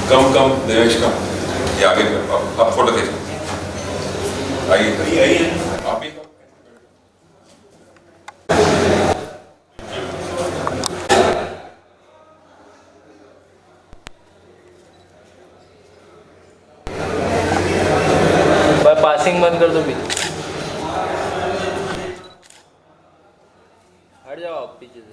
कम देवेश कम ये आगे अब फोटो खींचो आइए आप भी पासिंग बंद कर दो भी हट जाओ आप पीछे से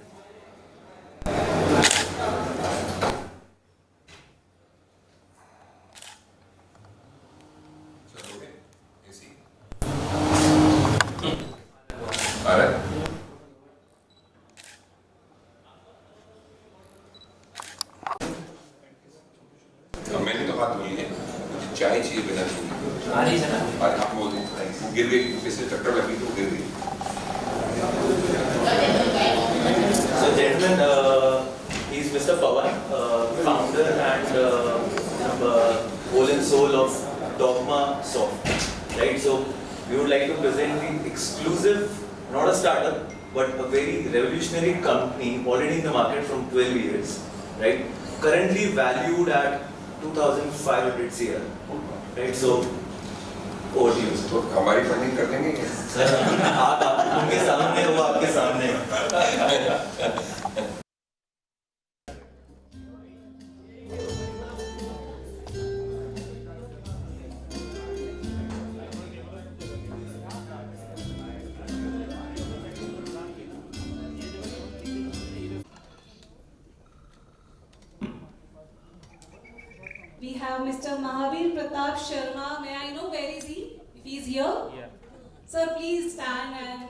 मैंने तो हाथ धोई है चाय चाहिए बिना और आप बोल वो गिर गई पिछले चक्कर लगी तो गिर गई So gentlemen, he is Mr. Pawan, founder and whole and soul of Dogma Soft. Right. So we would like to present the exclusive, not a startup, but a very revolutionary company already in the market from 12 years. Right. Currently valued at 2,500 CR. Right. So over to you. तो हमारी funding कर देंगे Sir, आप उनके सामने वो आपके सामने We have Mr. Mahavir Pratap Sharma. May I know where is he? If he is here? Yeah. Sir, please stand and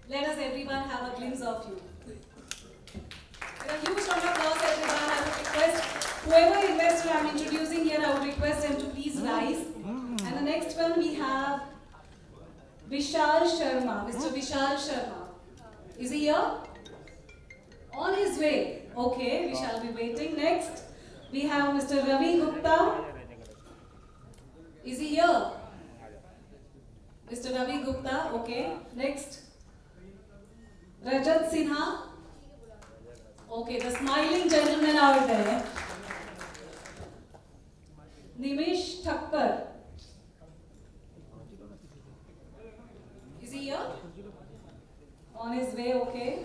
let us everyone have a glimpse of you. With a huge round of applause, everyone. I would request whoever investor I am introducing here, I would request them to please rise. And the next one we have Vishal Sharma. Mr. Vishal Sharma. Is he here? On his way. Okay, we shall be waiting. Next, we have Mr. Ravi Gupta. Is he here? Mr. Ravi Gupta, okay. Next, Rajat Sinha. Okay, the smiling gentleman out there. Nimish Thakkar. Is he here? On his way, okay.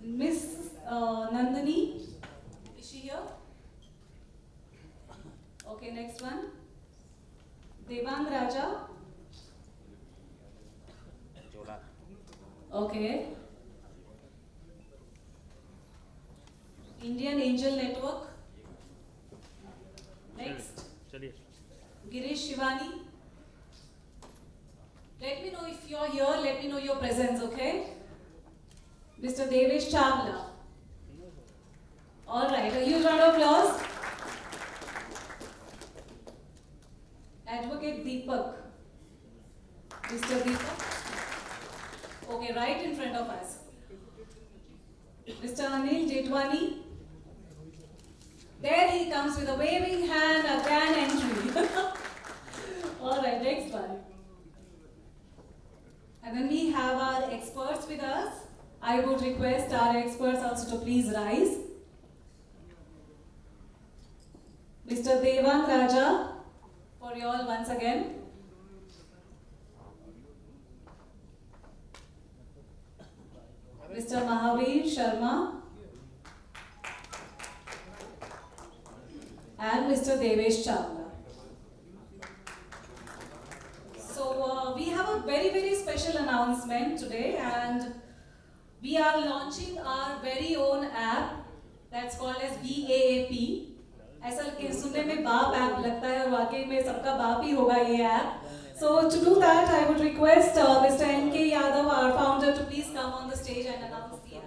Miss Nandini, is she here? Okay, next one. Devang Raja. Okay. Indian Angel Network. Next. Girish Shivani. Let me know if you're here, let me know your presence, okay? Mr. Devesh Chawla. Alright, a huge round of applause. Advocate Deepak. Mr. Deepak. Okay, right in front of us. Mr. Anil Jetwani. There he comes with a waving hand, a grand entry. Alright, next one. And then we have our experts with us. I would request our experts also to please rise. Mr. Devang Raja, for you all once again. Mr. Mahavir Sharma. And Mr. Devesh Chawla. So we have a very special announcement today, and we are launching our very own app that's called as BAAP. ऐसा सुनने में बाप app लगता है और वाकई में सबका बाप ही होगा ये app. So to do that, I would request Mr. N.K. Yadav, our founder, to please come on the stage and announce the app.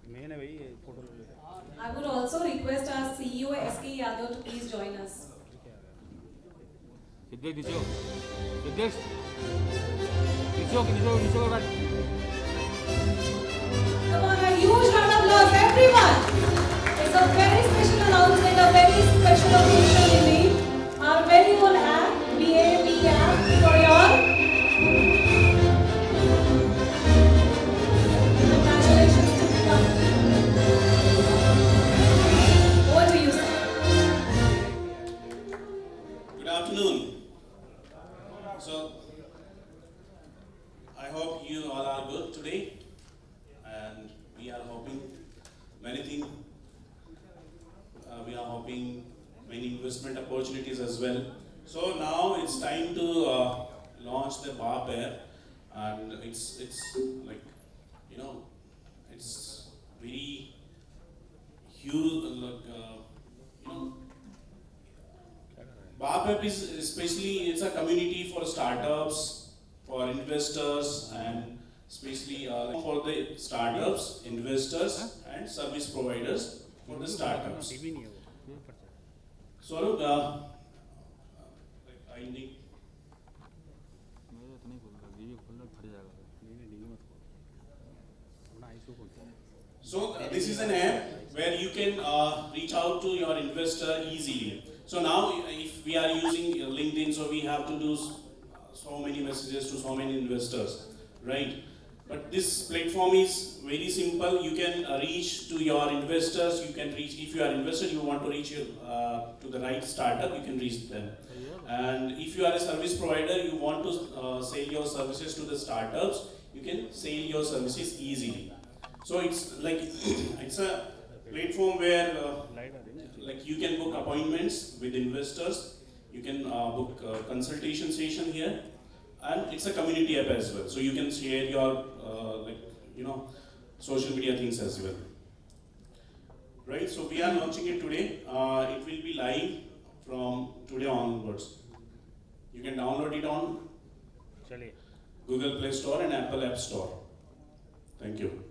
Main है भाई, फोटो ले Yadav to please join us. Siddhesh नीचे सिद्धेश नीचे बैठ Come on, a huge round of applause, everyone. It's a very special announcement, a very special occasion indeed. Our very own app, BAB app, for your congratulations to the company. Over to you, sir. Good afternoon. So, I hope you all are good today, and we are hoping many things. We are hoping many investment opportunities as well. So now it's time to launch the bar pair, and it's like it's very huge. BAPEP is especially, it's a community for startups, for investors, and especially for the startups, investors, and service providers for the startups. So, I need. So this is an app where you can reach out to your investor easily. So now if we are using LinkedIn, so we have to do so many messages to so many investors, right? But this platform is very simple. You can reach to your investors. You can reach, if you are investor, you want to reach to the right startup, you can reach them. And if you are a service provider, you want to sell your services to the startups, you can sell your services easily. So it's like it's a platform where like you can book appointments with investors, you can book consultation session here, and it's a community app as well. So you can share your social media things as well. Right? So we are launching it today. It will be live from today onwards. You can download it on Google Play Store and Apple App Store. Thank you.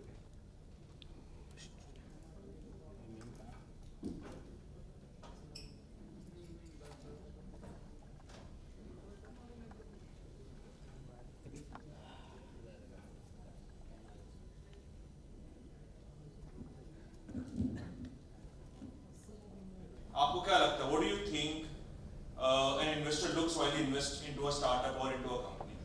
आपको क्या लगता है? What do you think an investor looks while he invests into a startup or into a company?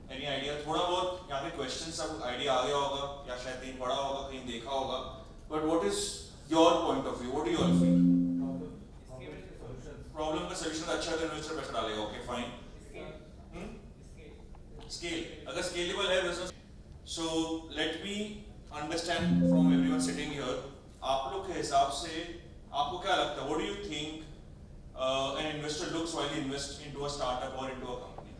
Any idea? थोड़ा बहुत यहाँ पे questions सब idea आ गया होगा या शायद कहीं पढ़ा होगा कहीं देखा होगा. But what is your point of view? What do you all feel? Problem का solution अच्छा है तो investor पैसा डालेगा. Okay, fine. Scale. अगर scalable है business. So let me understand from everyone sitting here. आप लोग के हिसाब से आपको क्या लगता है? What do you think an investor looks while he invests into a startup or into a company?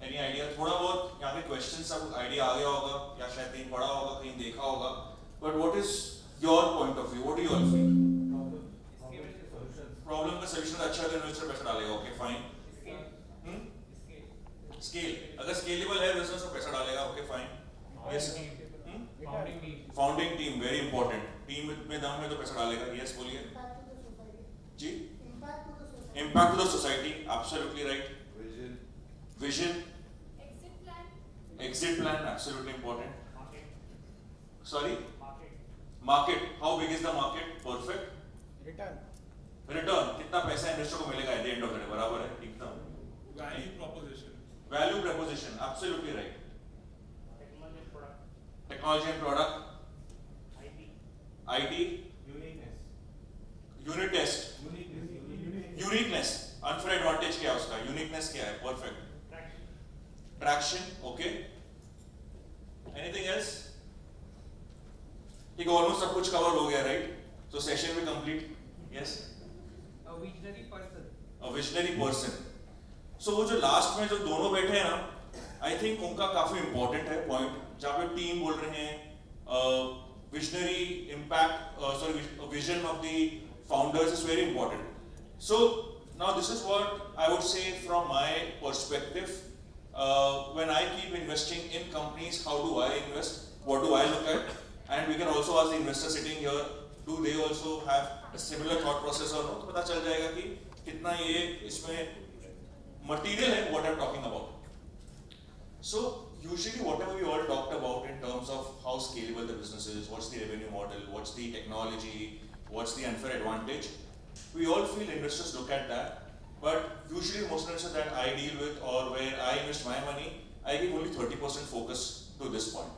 Any idea? थोड़ा बहुत यहाँ पे questions सब idea आ गया होगा या शायद कहीं पढ़ा होगा कहीं देखा होगा. But what is your point of view? What do you all feel? Problem का solution अच्छा है तो investor पैसा डालेगा. Okay, fine. Scale. अगर scalable है business तो पैसा डालेगा. Okay, fine. Yes. Founding team very important. Team में दम है तो पैसा डालेगा. Yes, बोलिए. जी. Impact to the society. Absolutely right. Vision. Exit plan. Absolutely important. Sorry. Market. How big is the market? Perfect. Return. कितना पैसा इन्वेस्टर को मिलेगा at the end of the day? बराबर है. एकदम. Value proposition. Absolutely right. Technology and product. IT. Unit test. Uniqueness. Unfair advantage क्या है उसका? Uniqueness क्या है? Perfect. Traction. Okay. Anything else? ठीक है, almost सब कुछ cover हो गया, right? So session भी complete. Yes. A visionary person. A visionary person. So वो जो last में जो दोनों बैठे हैं ना, I think उनका काफी important है point. जहाँ पे टीम बोल रहे हैं visionary impact vision of the founders is very important. So now this is what I would say from my perspective. When I keep investing in companies, how do I invest? What do I look at? And we can also ask the investor sitting here do they also have a similar thought process or not? तो पता चल जाएगा कि कितना ये इसमें material है what I'm talking about. So usually whatever we all talked about in terms of how scalable the business is, what's the revenue model, what's the technology, what's the unfair advantage, we all feel investors look at that. But usually most investors that I deal with or where I invest my money, I give only 30% focus to this point.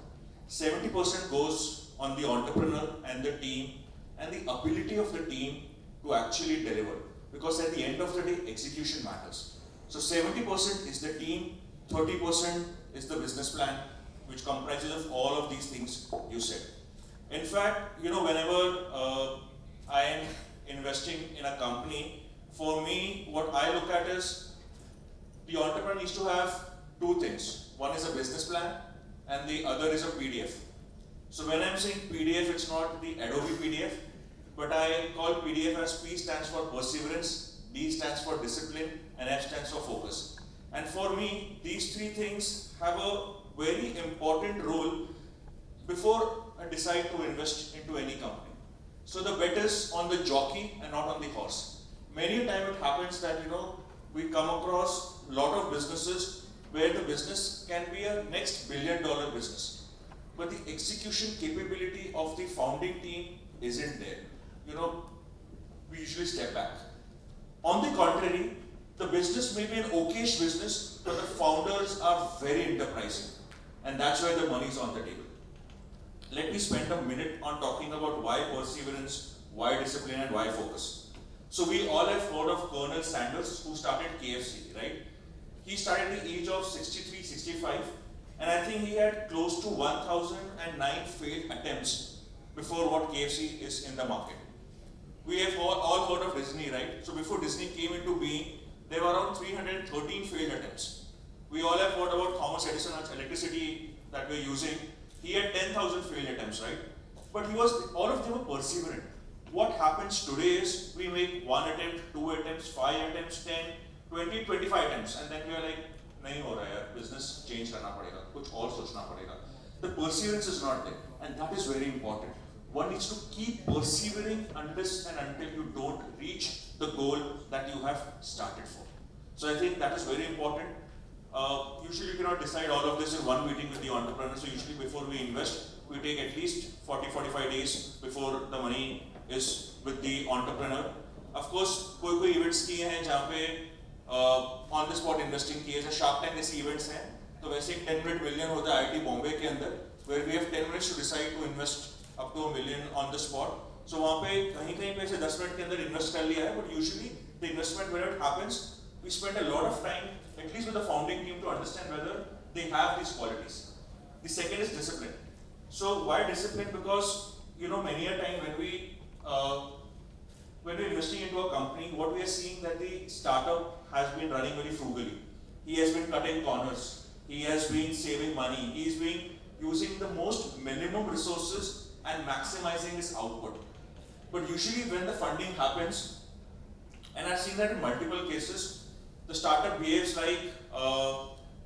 70% goes on the entrepreneur and the team and the ability of the team to actually deliver. Because at the end of the day, execution matters. So 70% is the team, 30% is the business plan, which comprises of all of these things you said. In fact, whenever I am investing in a company, for me, what I look at is the entrepreneur needs to have two things. One is a business plan and the other is a PDF. So when I'm saying PDF, it's not the Adobe PDF, but I call PDF as P stands for perseverance, D stands for discipline, and F stands for focus. And for me, these three things have a very important role before I decide to invest into any company. So the bet is on the jockey and not on the horse. Many a time it happens that we come across a lot of businesses where the business can be a next billion-dollar business, but the execution capability of the founding team isn't there. We usually step back. On the contrary, the business may be an okayish business, but the founders are very enterprising, and that's where the money is on the table. Let me spend a minute on talking about why perseverance, why discipline, and why focus. So we all have heard of Colonel Sanders, who started KFC, right? He started at the age of 63, 65, and I think he had close to 1,009 failed attempts before what KFC is in the market. We have all heard of Disney, right? So before Disney came into being, there were around 313 failed attempts. We all have heard about Thomas Edison's electricity that we're using. He had 10,000 failed attempts, right? But all of them were perseverant. What happens today is we make 1 attempt, 2 attempts, 5 attempts, 10, 20, 25 attempts, and then we are like, nahi ho raha hai, business change karna padega, kuch aur sochna padega. The perseverance is not there, and that is very important. One needs to keep persevering unless and until you don't reach the goal that you have started for. So I think that is very important. Usually you cannot decide all of this in one meeting with the entrepreneur. So usually before we invest, we take at least 40-45 days before the money is with the entrepreneur. Of course, कोई events किए हैं जहाँ पे on the spot investing किए जैसे Shark Tank जैसे events हैं, तो वैसे एक 10-minute million होता है IIT बॉम्बे के अंदर, where we have 10 minutes to decide to invest up to $1 million on the spot. So वहाँ पे कहीं पे ऐसे 10 मिनट के अंदर invest कर लिया है, but usually the investment when it happens, we spend a lot of time, at least with the founding team, to understand whether they have these qualities. The second is discipline. So why discipline? Because many a time when we're investing into a company, what we are seeing that the startup has been running very frugally. He has been cutting corners. He has been saving money. He's been using the most minimum resources and maximizing his output. But usually when the funding happens, and I've seen that in multiple cases, the startup behaves like,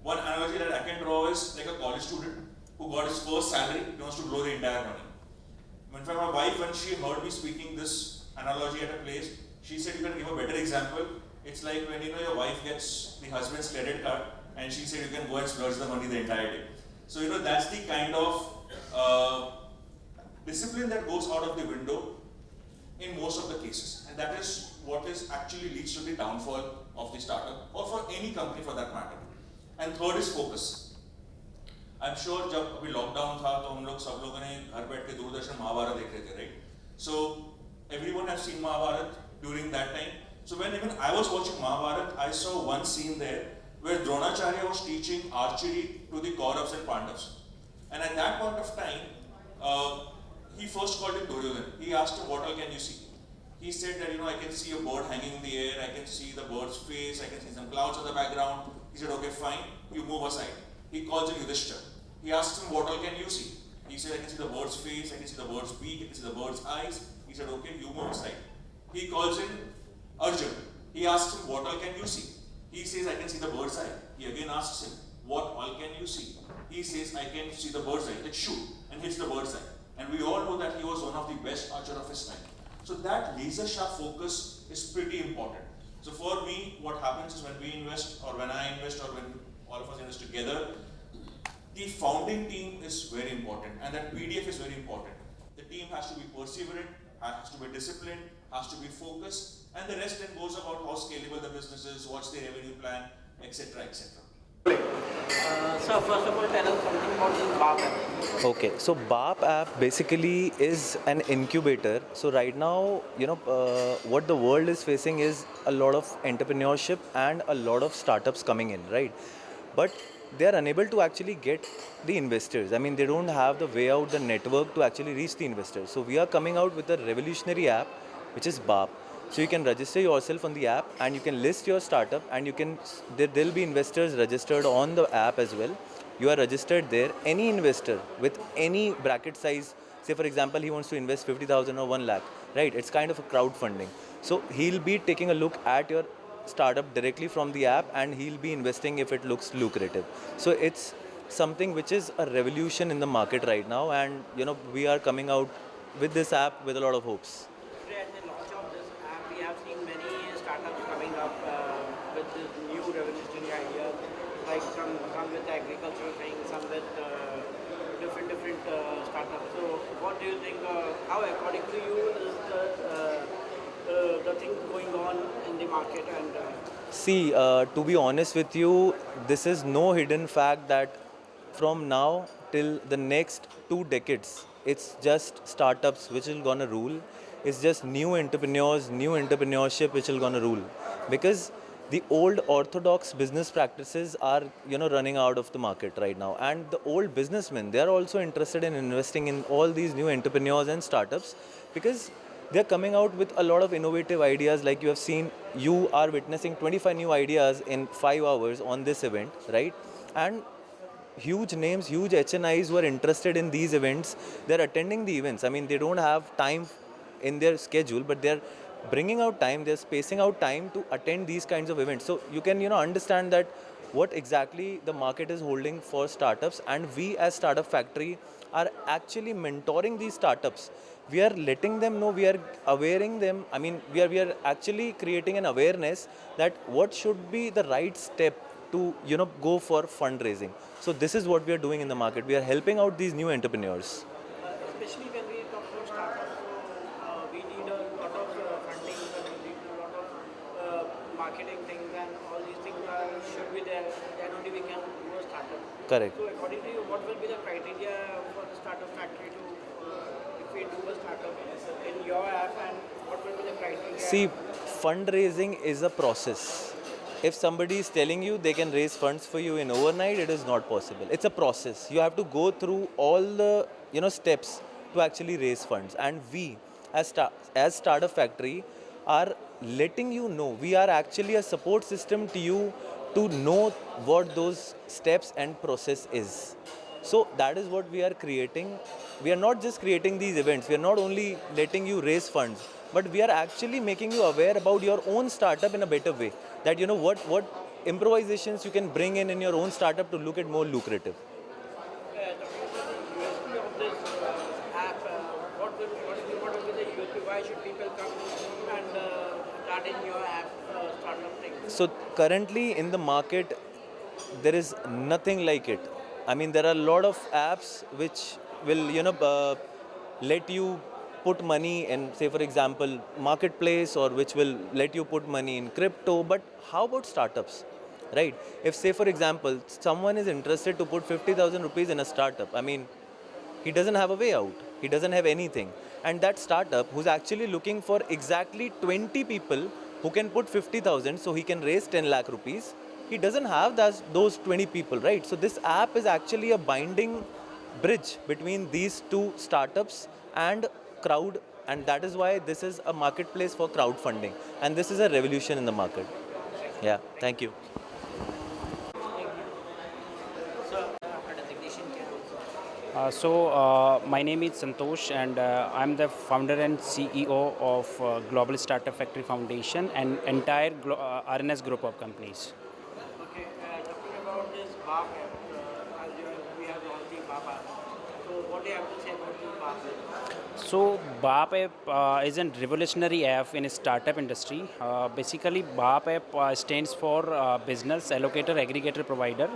one analogy that I can draw is like a college student who got his first salary, he wants to blow the entire money. In fact, my wife, when she heard me speaking this analogy at a place, she said, you can give a better example. It's like when your wife gets the husband's credit card and she said you can go and splurge the money the entire day. So that's the kind of discipline that goes out of the window in most of the cases. And that is what actually leads to the downfall of the startup or for any company for that matter. And third is focus. I'm sure जब अभी lockdown था तो हम लोग सब लोगों ने घर बैठ के दूरदर्शन महाभारत देख रहे थे, right? So everyone has seen Mahabharat during that time. So when even I was watching Mahabharat, I saw one scene there where Dronacharya was teaching archery to the Kauravas and Pandavas. And at that point of time, he first called him Duryodhan. He asked him, what all can you see? He said that, I can see a bird hanging in the air, I can see the bird's face, I can see some clouds in the background. He said, okay, fine, you move aside. He calls in Yudhishthira. He asks him, what all can you see? He said, I can see the bird's face, I can see the bird's beak, I can see the bird's eyes. He said, okay, you move aside. He calls in Arjun. He asks him, what all can you see? He says, I can see the bird's eye. He again asks him, what all can you see? He says, I can see the bird's eye. Let's shoot, and hits the bird's eye. and we all know that he was one of the best archer of his time. So that laser sharp focus is pretty important. So for me, what happens is when we invest, or when I invest, or when all of us invest together, the founding team is very important, and that PDF is very important. The team has to be perseverant, has to be disciplined, has to be focused, and the rest then goes about how scalable the business is, what's the revenue plan, etc., etc. So first of all, tell us something about this BAP app. Okay, so BAP app basically is an incubator. So right now, what the world is facing is a lot of entrepreneurship and a lot of startups coming in, right? But they are unable to actually get the investors. I mean, they don't have the way out, the network to actually reach the investors. So we are coming out with a revolutionary app, which is BAP. So you can register yourself on the app and you can list your startup, and there'll be investors registered on the app as well. You are registered there. Any investor with any bracket size, say for example he wants to invest 50,000 or 1 lakh, right? It's kind of a crowdfunding. So he'll be taking a look at your startup directly from the app, and he'll be investing if it looks lucrative. So it's something which is a revolution in the market right now, and we are coming out with this app with a lot of hopes. Today at the launch of this app, we have seen many startups coming up with this new revolutionary ideas, like some with agricultural things, some with different startups. So what do you think, how according to you is the thing going on in the market? And See, to be honest with you, this is no hidden fact that from now till the next 2 decades, it's just startups which will gonna rule. It's just new entrepreneurs, new entrepreneurship which will gonna rule. Because the old orthodox business practices are, running out of the market right now. And the old businessmen, they are also interested in investing in all these new entrepreneurs and startups, because they're coming out with a lot of innovative ideas. Like you have seen, you are witnessing 25 new ideas in 5 hours on this event, right? And huge names, huge HNIs who are interested in these events, they're attending the events. I mean, they don't have time in their schedule, but they're bringing out time, they're spacing out time to attend these kinds of events. So you can, understand that what exactly the market is holding for startups, and we as Startup Factory are actually mentoring these startups. We are letting them know, we are awareing them. I mean, we are actually creating an awareness that what should be the right step to go for fundraising. So this is what we are doing in the market. We are helping out these new entrepreneurs. especially when we talk about startups, so we need a lot of funding, we need a lot of marketing things, and all these things should be there. Then only we can do a startup. Correct. So according to you, what will be the criteria for the Startup Factory to, if we do a startup in your app, and what will be the criteria? See, fundraising is a process. If somebody is telling you they can raise funds for you in overnight, it is not possible. It's a process. You have to go through all the steps to actually raise funds. And we, as Startup Factory, are letting you know. We are actually a support system to you to know what those steps and process is. So that is what we are creating. We are not just creating these events. We are not only letting you raise funds, but we are actually making you aware about your own startup in a better way. That what improvisations you can bring in your own startup to look at more lucrative. USP of this app, what will be the USP? Why should people come and start in your app startup thing? So currently in the market, there is nothing like it. I mean, there are a lot of apps which will let you put money in, say for example, marketplace, or which will let you put money in crypto. But how about startups, right? If, say for example, someone is interested to put 50,000 rupees in a startup, I mean, he doesn't have a way out. He doesn't have anything. And that startup who's actually looking for exactly 20 people who can put 50,000 so he can raise 10 lakh rupees, he doesn't have those 20 people, right? So this app is actually a binding bridge between these two startups and crowd, and that is why this is a marketplace for crowdfunding, and this is a revolution in the market. Yeah, thank you. My name is Santosh, and I'm the founder and CEO of Global Startup Factory Foundation and entire RNS group of companies. Okay, talking about this BAP app, as we have launched the BAP app. So what do you have to say about the BAP app? So BAP app is a revolutionary app in startup industry. Basically, BAP app stands for Business Allocator Aggregator Provider.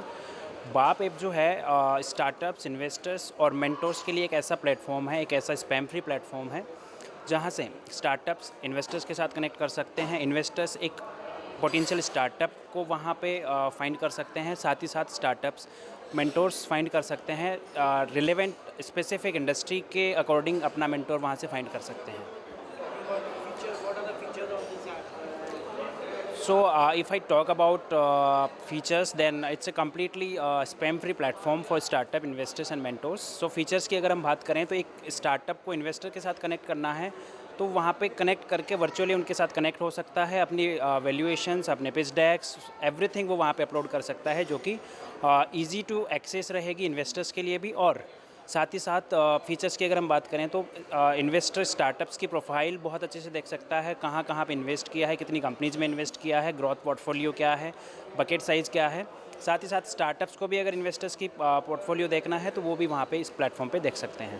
बाप app जो है startups investors और mentors के लिए एक ऐसा platform है, एक ऐसा स्पैम फ्री प्लेटफॉर्म है जहाँ से स्टार्टअप्स इन्वेस्टर्स के साथ कनेक्ट कर सकते हैं, इन्वेस्टर्स एक पोटेंशियल स्टार्टअप को वहाँ पे फाइंड कर सकते हैं, साथ ही साथ स्टार्टअप्स मेंटोर्स फाइंड कर सकते हैं, रिलेवेंट स्पेसिफिक इंडस्ट्री के अकॉर्डिंग अपना मेंटोर वहाँ से फाइंड कर सकते हैं. What are the features of this app? So if I talk about features, then it's a completely spam-free platform for startup investors and mentors. So features की अगर हम बात करें तो एक स्टार्टअप को इन्वेस्टर के साथ कनेक्ट करना है तो वहाँ पे कनेक्ट करके वर्चुअली उनके साथ कनेक्ट हो सकता है, अपनी वैल्यूएशंस, अपने पिच डेक्स, एवरीथिंग वो वहाँ पे अपलोड कर सकता है, जो कि ईजी टू एक्सेस रहेगी इन्वेस्टर्स के लिए भी. और साथ ही साथ फीचर्स की अगर हम बात करें तो इन्वेस्टर स्टार्टअप्स की प्रोफाइल बहुत अच्छे से देख सकता है, कहाँ कहाँ पे इन्वेस्ट किया है, कितनी कंपनीज़ में इन्वेस्ट किया है, ग्रोथ पोर्टफोलियो क्या है, बकेट साइज़ क्या है. साथ ही साथ स्टार्टअप्स को भी अगर इन्वेस्टर्स की पोर्टफोलियो देखना है तो वो भी वहाँ पे इस प्लेटफॉर्म पे देख सकते हैं.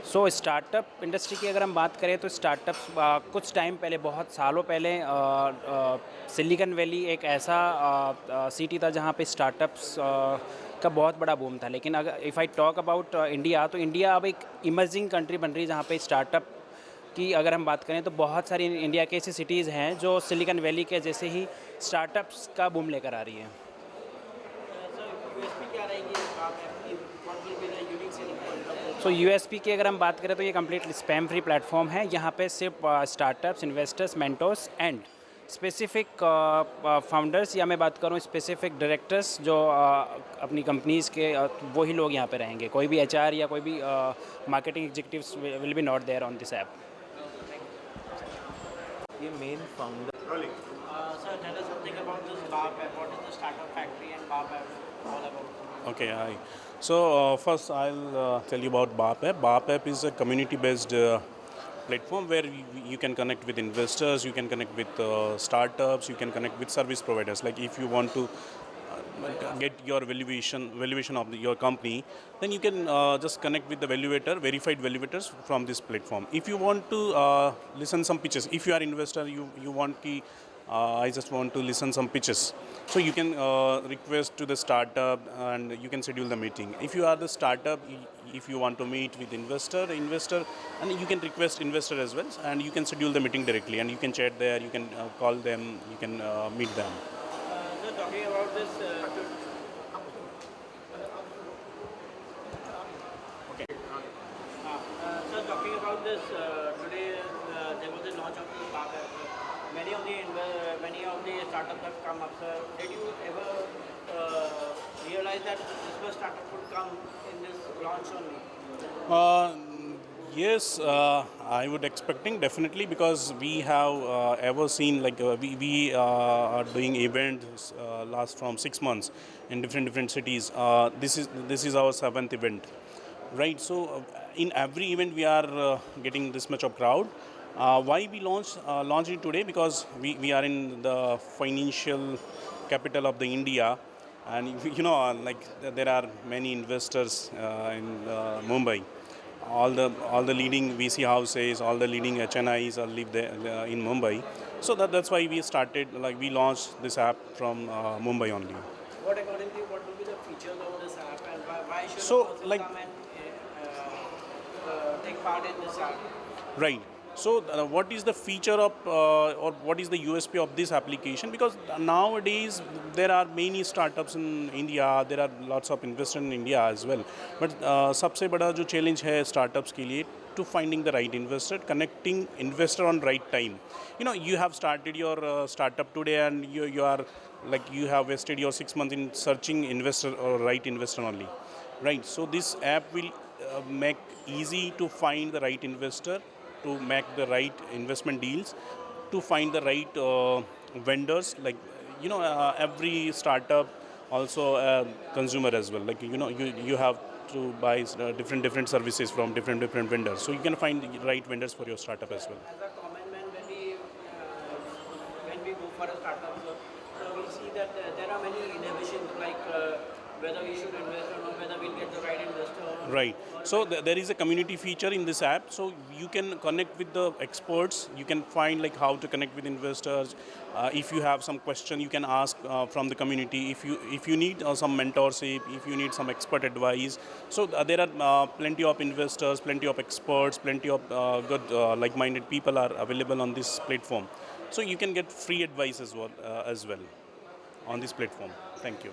सो स्टार्टअप इंडस्ट्री की अगर हम बात करें तो स्टार्टअप्स कुछ टाइम पहले, बहुत सालों पहले सिलिकॉन वैली एक ऐसा सिटी था जहाँ पे स्टार्टअप्स का बहुत बड़ा बूम था. लेकिन अगर if I talk about India, तो इंडिया अब एक इमर्जिंग कंट्री बन रही है जहाँ पे स्टार्टअप की अगर हम बात करें तो बहुत सारी इंडिया के ऐसी सिटीज़ हैं जो सिलिकॉन वैली के जैसे ही स्टार्टअप्स का बूम लेकर आ रही हैं. सो यूएसपी की अगर हम बात करें तो ये कम्प्लीटली स्पैम फ्री प्लेटफॉर्म है. यहाँ पे सिर्फ startups, investors, mentors and specific founders, या मैं बात करूँ स्पेसिफिक डायरेक्टर्स जो अपनी कंपनीज़ के वही लोग यहाँ पे रहेंगे. कोई भी एचआर या कोई भी marketing executives will be not there on this app. ये main founder. Sir, tell us something about this BAP app. What is the startup factory and BAP app all about? Okay, hi. So first I'll tell you about BAP app. BAP app is a community-based platform where you can connect with investors, you can connect with startups, you can connect with service providers. Like if you want to get your valuation of your company, then you can just connect with the verified valuators from this platform. If you want to listen some pitches, if you are investor, you want ki I just want to listen some pitches. So you can request to the startup and you can schedule the meeting. If you are the startup, if you want to meet with investor, and you can request investor as well, and you can schedule the meeting directly, and you can chat there, you can call them, you can meet them. So talking about this, so talking about this, today there was a launch of the BAP app. Many of the startups have come up. Sir, did you ever realize that this much startup would come in this launch only? Yes, I would expecting definitely, because we have ever seen like we are doing events last from 6 months in different cities. This is our 7th event, right? So in every event we are getting this much of crowd. Why we launched it today? Because we are in the financial capital of the India, and you know, like there are many investors in Mumbai. All the leading VC houses, all the leading HNIs live there in Mumbai. So that's why we started, like we launched this app from Mumbai only. What according to you, what will be the features of this app, and why should So, a person like- come and take part in this app? Right. So what is the feature of or what is the USP of this application? Because nowadays there are many startups in India, there are lots of investors in India as well. But सबसे बड़ा जो challenge है startups के लिए, to finding the right investor, connecting investor on right time. You know, you have started your startup today, and you are like you have wasted your 6 months in searching investor or right investor only, right? So this app will make easy to find the right investor, to make the right investment deals, to find the right vendors. Like you know, every startup also a consumer as well. Like you know, you have to buy different services from different vendors. So you can find the right vendors for your startup as well. As a common that there are many innovations like whether we should invest or not, whether we'll get the right investor or not. Right. So there is a community feature in this app. So you can connect with the experts. You can find like how to connect with investors. If you have some question, you can ask from the community. If you need some mentorship, if you need some expert advice. So there are plenty of investors, plenty of experts, plenty of good like-minded people are available on this platform. So you can get free advice as well on this platform. Thank you.